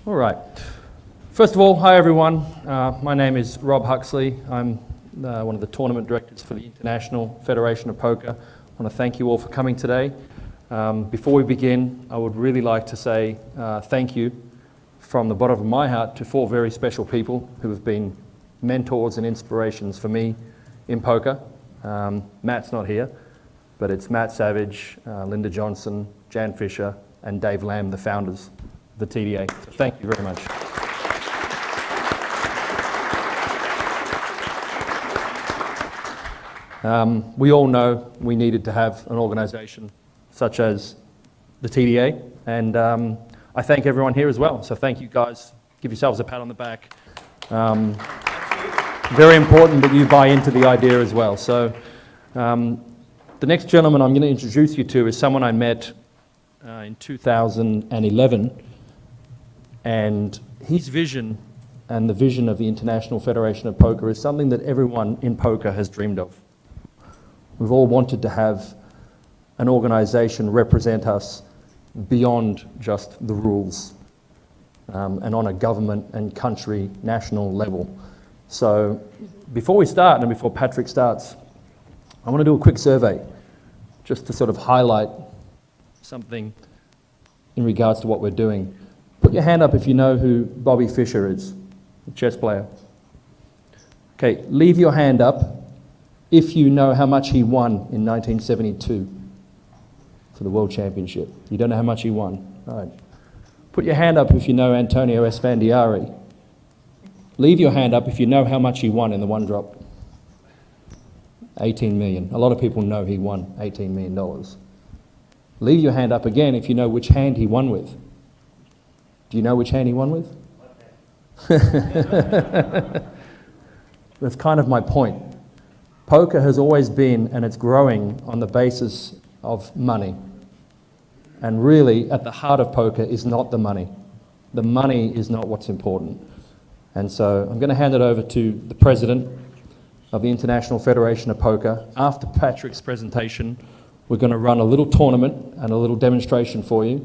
All right. First of all, hi everyone. My name is Rob Huxley. I'm one of the tournament directors for the International Federation of Poker. I want to thank you all for coming today. Before we begin, I would really like to say thank you from the bottom of my heart to 4 very special people who have been mentors and inspirations for me in poker. Matt's not here, but it's Matt Savage, Linda Johnson, Jan Fisher, and Dave Lamb, the founders of the TDA. So thank you very much. We all know we needed to have an organisation such as the TDA, and I thank everyone here as well. So thank you guys. Give yourselves a pat on the back. Very important that you buy into the idea as well. So the next gentleman I'm going to introduce you to is someone I met in 2011, and his vision and the vision of the International Federation of Poker is something that everyone in poker has dreamed of. We've all wanted to have an organisation represent us beyond just the rules and on a government and country national level. So before we start and before Patrick starts, I want to do a quick survey just to sort of highlight something in regards to what we're doing. Put your hand up if you know who Bobby Fischer is, the chess player. Okay, leave your hand up if you know how much he won in 1972 for the World Championship. You don't know how much he won? All right. Put your hand up if you know Antonio Esfandiari. Leave your hand up if you know how much he won in the one drop. 18 million. A lot of people know he won $18 million. Leave your hand up again if you know which hand he won with. Do you know which hand he won with? That's kind of my point. Poker has always been, and it's growing on the basis of money. And really, at the heart of poker is not the money. The money is not what's important. And so I'm going to hand it over to the president of the International Federation of Poker. After Patrick's presentation, we're going to run a little tournament and a little demonstration for you.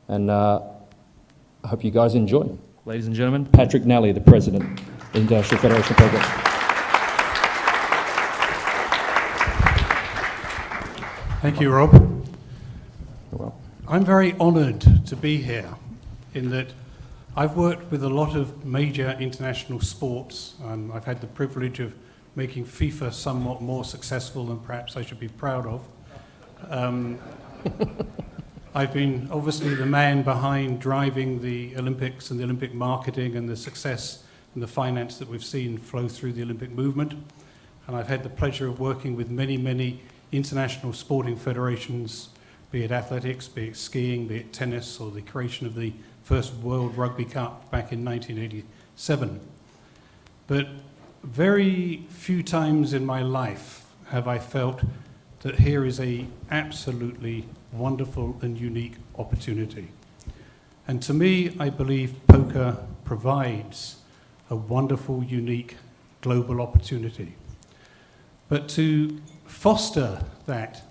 And I hope you guys enjoy. Ladies and gentlemen, Patrick Nally, the president of the International Federation of Poker. Thank you, Rob. Well, I'm very honoured to be here in that I've worked with a lot of major international sports. I've had the privilege of making FIFA somewhat more successful than perhaps I should be proud of. I've been obviously the man behind driving the Olympics and the Olympic marketing and the success and the finance that we've seen flow through the Olympic movement. And I've had the pleasure of working with many, many international sporting federations, be it athletics, be it skiing, be it tennis, or the creation of the first World Rugby Cup back in 1987. But very few times in my life have I felt that here is a absolutely wonderful and unique opportunity. And to me, I believe poker provides a wonderful, unique global opportunity. But to foster that,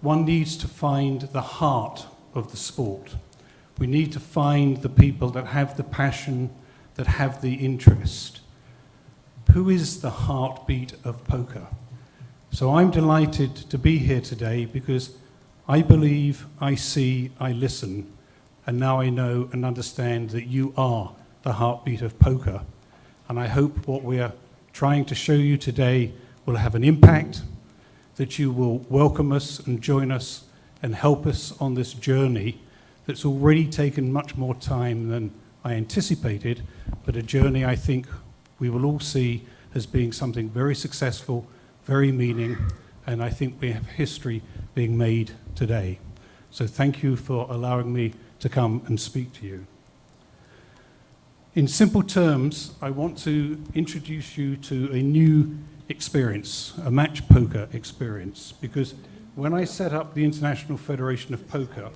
one needs to find the heart of the sport. We need to find the people that have the passion, that have the interest. Who is the heartbeat of poker? So I'm delighted to be here today because I believe, I see, I listen, and now I know and understand that you are the heartbeat of poker. And I hope what we are trying to show you today will have an impact, that you will welcome us and join us and help us on this journey that's already taken much more time than I anticipated, but a journey I think we will all see as being something very successful, very meaning, and I think we have history being made today. So thank you for allowing me to come and speak to you. In simple terms, I want to introduce you to a new experience, a match poker experience, because when I set up the International Federation of Poker,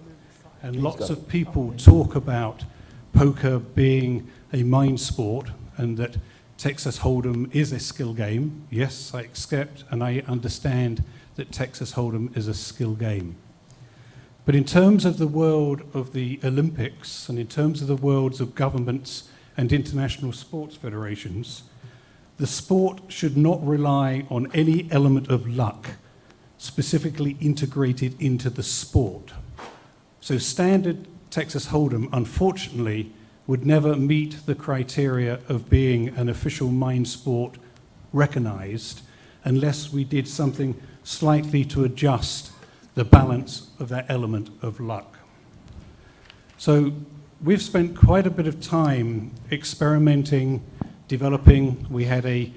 and lots of people talk about poker being a mind sport and that Texas Hold'em is a skill game, yes, I accept and I understand that Texas Hold'em is a skill game. But in terms of the world of the Olympics and in terms of the worlds of governments and international sports federations, the sport should not rely on any element of luck specifically integrated into the sport. So standard Texas Hold'em, unfortunately, would never meet the criteria of being an official mind sport recognized unless we did something slightly to adjust the balance of that element of luck. So we've spent quite a bit of time experimenting, developing. We had a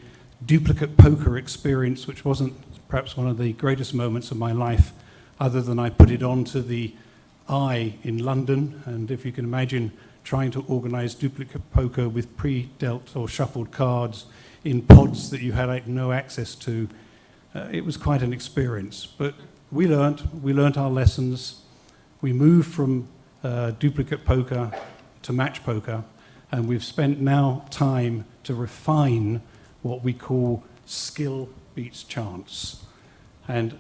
duplicate poker experience, which wasn't perhaps one of the greatest moments of my life, other than I put it onto the eye in London. And if you can imagine trying to organize duplicate poker with pre-dealt or shuffled cards in pods that you had no access to, it was quite an experience. But we learnt our lessons. We moved from duplicate poker to match poker, and we've spent now time to refine what we call skill beats chance. And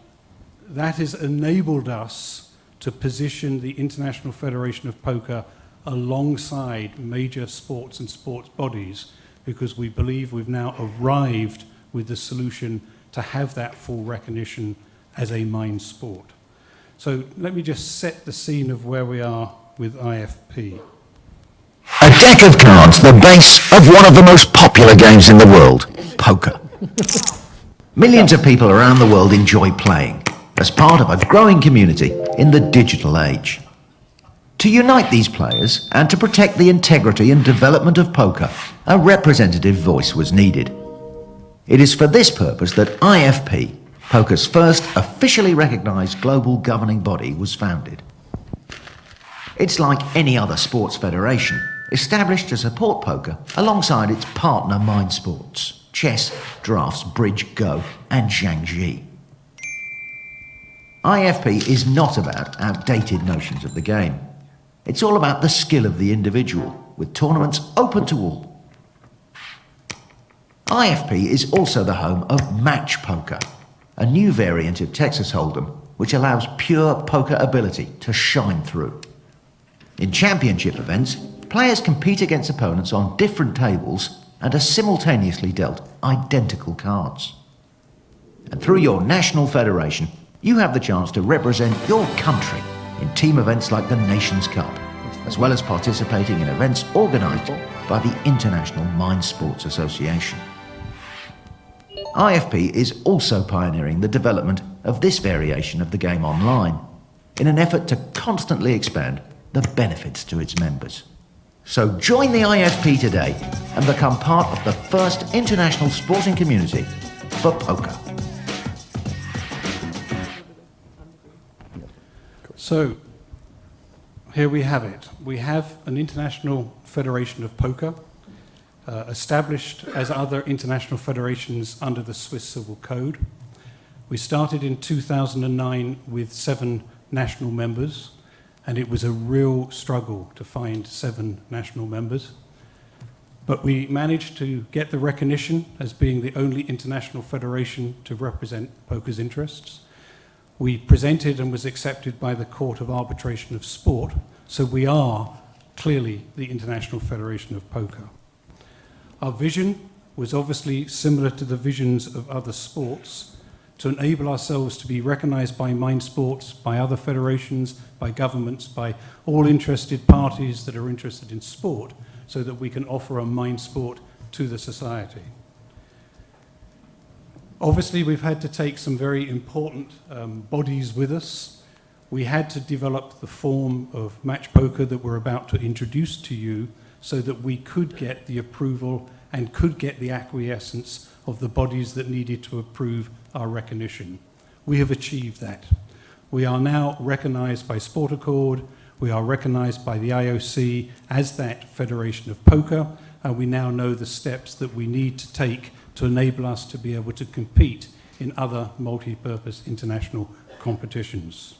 that has enabled us to position the International Federation of Poker alongside major sports and sports bodies, because we believe we've now arrived with the solution to have that full recognition as a mind sport. So let me just set the scene of where we are with IFP. A deck of cards, the base of one of the most popular games in the world, poker. Millions of people around the world enjoy playing as part of a growing community in the digital age. To unite these players and to protect the integrity and development of poker, a representative voice was needed. It is for this purpose that IFP, poker's first officially recognized global governing body, was founded. It's like any other sports federation, established to support poker alongside its partner mind sports, chess, drafts, bridge, go, and Zhangji. IFP is not about outdated notions of the game. It's all about the skill of the individual, with tournaments open to all. IFP is also the home of match poker, a new variant of Texas Hold'em which allows pure poker ability to shine through. In championship events, players compete against opponents on different tables and are simultaneously dealt identical cards. And through your national federation, you have the chance to represent your country in team events like the Nations Cup, as well as participating in events organised by the International Mind Sports Association. IFP is also pioneering the development of this variation of the game online in an effort to constantly expand the benefits to its members. So join the IFP today and become part of the first international sporting community for poker. So here we have it. We have an International Federation of Poker, established as other international federations under the Swiss Civil Code. We started in 2009 with 7 national members, and it was a real struggle to find 7 national members. But we managed to get the recognition as being the only international federation to represent poker's interests. We presented and was accepted by the Court of Arbitration of Sport, so we are clearly the International Federation of Poker. Our vision was obviously similar to the visions of other sports, to enable ourselves to be recognized by mind sports, by other federations, by governments, by all interested parties that are interested in sport, so that we can offer a mind sport to the society. Obviously, we've had to take some very important bodies with us. We had to develop the form of match poker that we're about to introduce to you so that we could get the approval and could get the acquiescence of the bodies that needed to approve our recognition. We have achieved that. We are now recognized by Sport Accord, we are recognized by the IOC as that Federation of Poker, and we now know the steps that we need to take to enable us to be able to compete in other multi-purpose international competitions.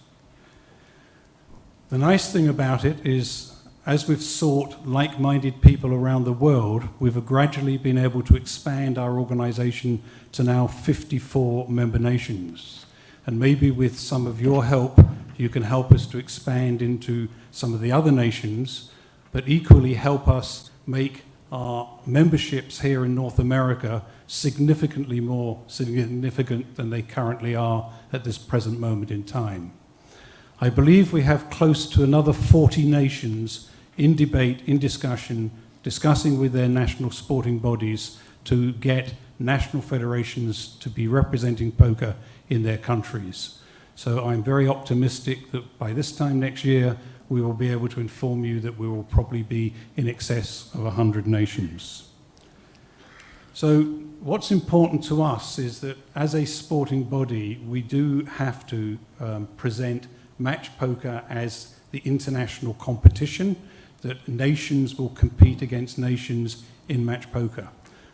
The nice thing about it is, as we've sought like-minded people around the world, we've gradually been able to expand our organization to now 54 member nations. And maybe with some of your help, You can help us to expand into some of the other nations, but equally help us make our memberships here in North America significantly more significant than they currently are at this present moment in time. I believe we have close to another 40 nations in debate, in discussion, discussing with their national sporting bodies to get national federations to be representing poker in their countries. So I'm very optimistic that by this time next year, we will be able to inform you that we will probably be in excess of 100 nations. So what's important to us is that as a sporting body, we do have to present match poker as the international competition, that nations will compete against nations in match poker.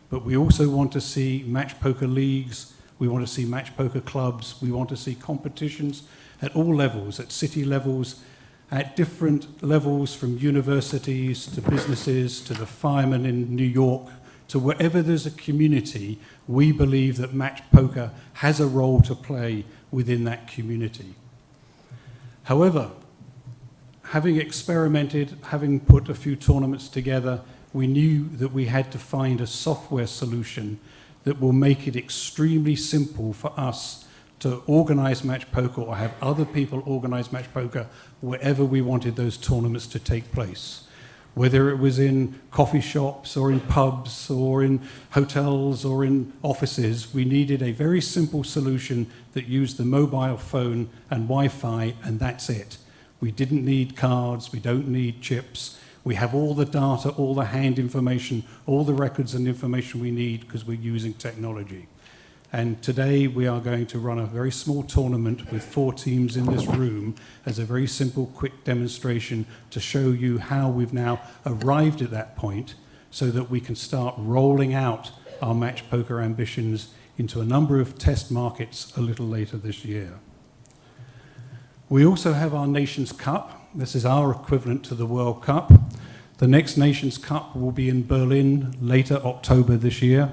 But we also want to see match poker leagues, we want to see match poker clubs, we want to see competitions at all levels, at city levels, at different levels, from universities to businesses to the firemen in New York, to wherever there's a community. We believe that match poker has a role to play within that community. However, having experimented, having put a few tournaments together, we knew that we had to find a software solution that will make it extremely simple for us to organize match poker or have other people organize match poker wherever we wanted those tournaments to take place. Whether it was in coffee shops or in pubs or in hotels or in offices, we needed a very simple solution that used the mobile phone and Wi-Fi, and that's it. We didn't need cards, we don't need chips. We have all the data, all the hand information, all the records and information we need because we're using technology. And today we are going to run a very small tournament with 4 teams in this room as a very simple, quick demonstration to show you how we've now arrived at that point so that we can start rolling out our match poker ambitions into a number of test markets a little later this year. We also have our Nations Cup. This is our equivalent to the World Cup. The next Nations Cup will be in Berlin later October this year.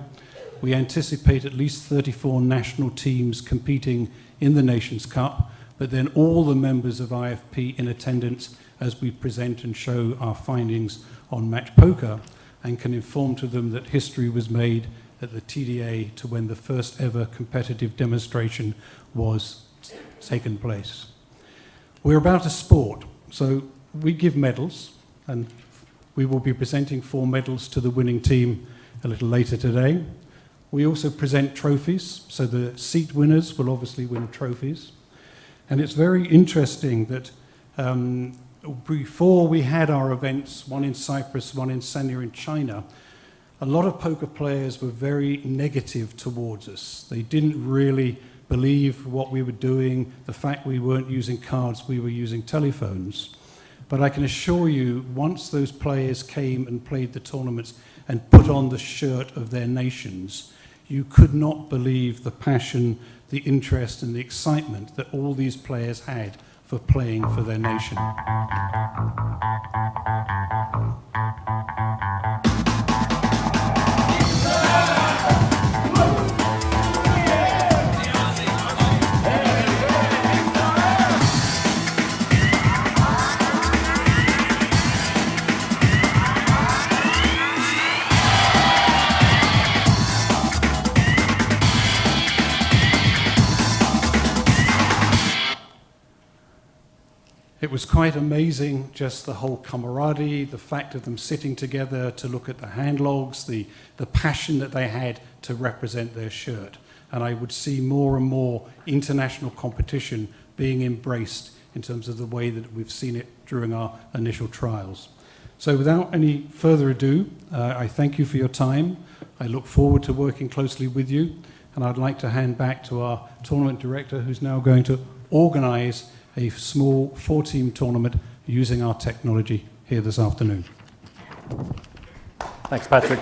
We anticipate at least 34 national teams competing in the Nations Cup, but then all the members of IFP in attendance as we present and show our findings on match poker, and can inform to them that history was made at the TDA to when the first ever competitive demonstration was taken place. We're about a sport, so we give medals, and we will be presenting 4 medals to the winning team a little later today. We also present trophies, so the seat winners will obviously win trophies. And it's very interesting that before we had our events, one in Cyprus, one in Sanya in China, a lot of poker players were very negative towards us. They didn't really believe what we were doing, the fact we weren't using cards, we were using telephones. But I can assure you, once those players came and played the tournaments and put on the shirt of their nations, you could not believe the passion, the interest, and the excitement that all these players had for playing for their nation. It was quite amazing, just the whole camaraderie, the fact of them sitting together to look at the hand logs, the passion that they had to represent their shirt. And I would see more and more international competition being embraced in terms of the way that we've seen it during our initial trials. So without any further ado, I thank you for your time. I look forward to working closely with you. And I'd like to hand back to our tournament director, who's now going to organize a small 4-team tournament using our technology here this afternoon. Thanks, Patrick.